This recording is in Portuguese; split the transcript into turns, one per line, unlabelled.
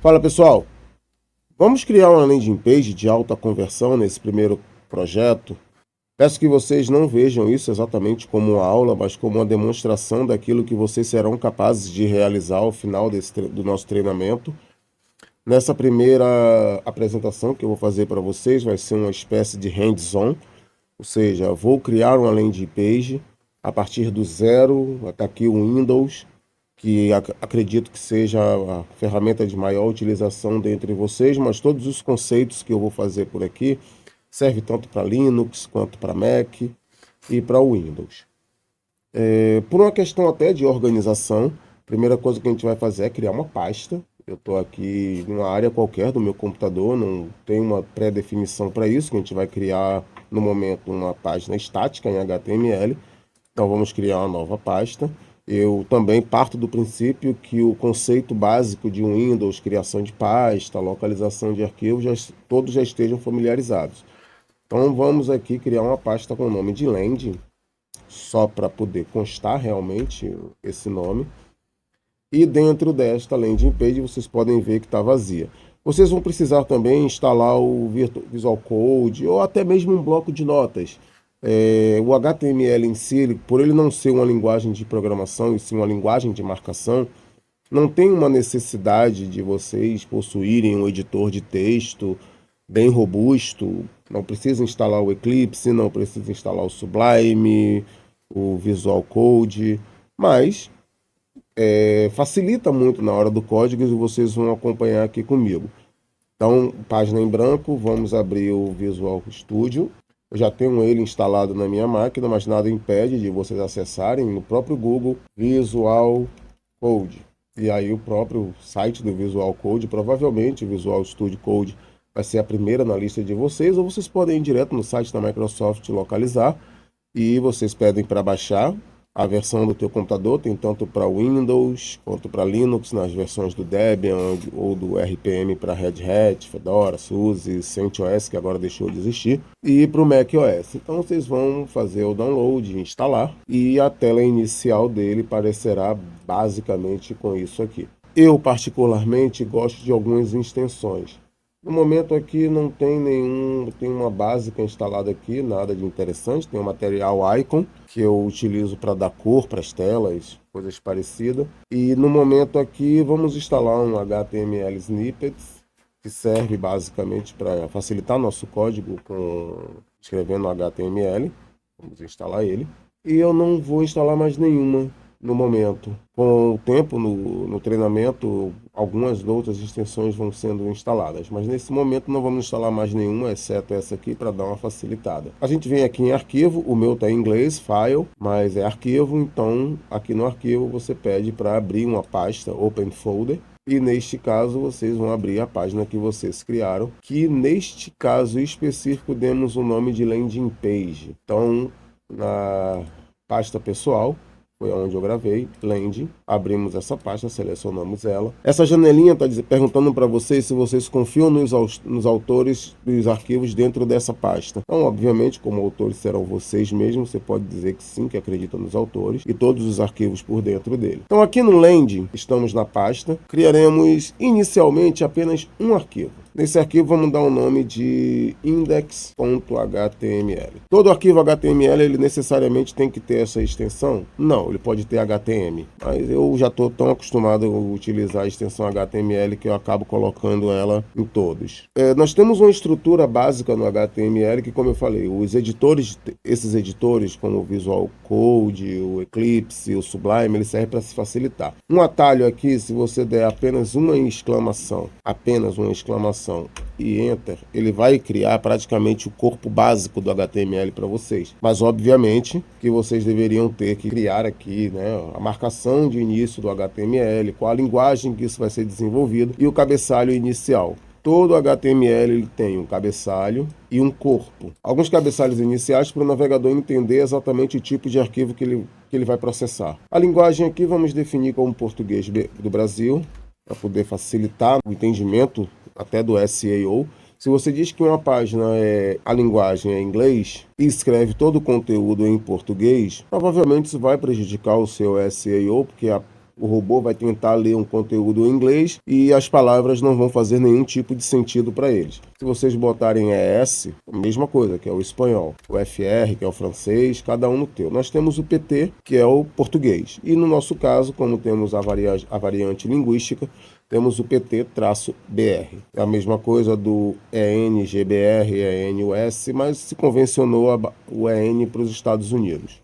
Fala pessoal, vamos criar uma landing page de alta conversão nesse primeiro projeto. Peço que vocês não vejam isso exatamente como uma aula, mas como uma demonstração daquilo que vocês serão capazes de realizar ao final do nosso treinamento. Nessa primeira apresentação que eu vou fazer para vocês vai ser uma espécie de hands-on, ou seja, vou criar uma landing page a partir do zero, está aqui o Windows, que acredito que seja a ferramenta de maior utilização dentre vocês, mas todos os conceitos que eu vou fazer por aqui servem tanto para Linux quanto para Mac e para Windows. Por uma questão até de organização, a primeira coisa que a gente vai fazer é criar uma pasta. Eu estou aqui em uma área qualquer do meu computador, não tem uma pré-definição para isso, que a gente vai criar no momento uma página estática em HTML. Então vamos criar uma nova pasta. Eu também parto do princípio que o conceito básico de Windows, criação de pasta, localização de arquivos, todos já estejam familiarizados. Então vamos aqui criar uma pasta com o nome de landing, só para poder constar realmente esse nome. E dentro desta landing page vocês podem ver que está vazia. Vocês vão precisar também instalar o Visual Code ou até mesmo um bloco de notas. O HTML em si, por ele não ser uma linguagem de programação e sim uma linguagem de marcação, não tem uma necessidade de vocês possuírem um editor de texto bem robusto. Não precisa instalar o Eclipse, não precisa instalar o Sublime, o Visual Code, mas facilita muito na hora do código e vocês vão acompanhar aqui comigo. Então, página em branco, vamos abrir o Visual Studio. Eu já tenho ele instalado na minha máquina, mas nada impede de vocês acessarem no próprio Google Visual Code. E aí o próprio site do Visual Code, provavelmente o Visual Studio Code vai ser a primeira na lista de vocês, ou vocês podem ir direto no site da Microsoft localizar e vocês pedem para baixar. A versão do teu computador tem tanto para Windows quanto para Linux, nas versões do Debian ou do RPM para Red Hat, Fedora, SUSE, CentOS, que agora deixou de existir, e para o macOS. Então vocês vão fazer o download, instalar, e a tela inicial dele parecerá basicamente com isso aqui. Eu particularmente gosto de algumas extensões. No momento aqui não tem tem uma básica instalada aqui, nada de interessante. Tem o material Icon, que eu utilizo para dar cor para as telas, coisas parecidas. E no momento aqui vamos instalar um HTML Snippets, que serve basicamente para facilitar nosso código escrevendo HTML. Vamos instalar ele. E eu não vou instalar mais nenhuma no momento. Com o tempo, no treinamento, algumas outras extensões vão sendo instaladas, mas nesse momento não vamos instalar mais nenhuma, exceto essa aqui, para dar uma facilitada. A gente vem aqui em arquivo, o meu está em inglês, file, mas é arquivo, então aqui no arquivo você pede para abrir uma pasta, open folder, e neste caso vocês vão abrir a página que vocês criaram, que neste caso específico demos o nome de landing page. Então, na pasta pessoal, foi onde eu gravei, landing, abrimos essa pasta, selecionamos ela. Essa janelinha está perguntando para vocês se vocês confiam nos autores dos arquivos dentro dessa pasta. Então, obviamente, como autores serão vocês mesmos, você pode dizer que sim, que acredita nos autores e todos os arquivos por dentro dele. Então, aqui no landing, estamos na pasta, criaremos inicialmente apenas um arquivo. Nesse arquivo vamos dar o nome de index.html. Todo arquivo HTML ele necessariamente tem que ter essa extensão? Não, ele pode ter HTML, mas eu já estou tão acostumado a utilizar a extensão HTML que eu acabo colocando ela em todos. Nós temos uma estrutura básica no HTML que, como eu falei, esses editores como o Visual Code, o Eclipse, o Sublime, ele serve para se facilitar. Um atalho aqui, se você der apenas uma exclamação e Enter, ele vai criar praticamente o corpo básico do HTML para vocês. Mas, obviamente, que vocês deveriam ter que criar aqui, né, a marcação de início do HTML, qual a linguagem que isso vai ser desenvolvido e o cabeçalho inicial. Todo HTML ele tem um cabeçalho e um corpo. Alguns cabeçalhos iniciais para o navegador entender exatamente o tipo de arquivo que ele vai processar. A linguagem aqui vamos definir como português do Brasil, para poder facilitar o entendimento até do SEO. Se você diz que uma página a linguagem é inglês e escreve todo o conteúdo em português, provavelmente isso vai prejudicar o seu SEO, porque O robô vai tentar ler um conteúdo em inglês e as palavras não vão fazer nenhum tipo de sentido para eles. Se vocês botarem ES, a mesma coisa, que é o espanhol. O FR, que é o francês, cada um no teu. Nós temos o PT, que é o português. E no nosso caso, como temos a variante linguística, temos o PT-BR. É a mesma coisa do EN, GBR, EN, US, mas se convencionou o EN para os Estados Unidos.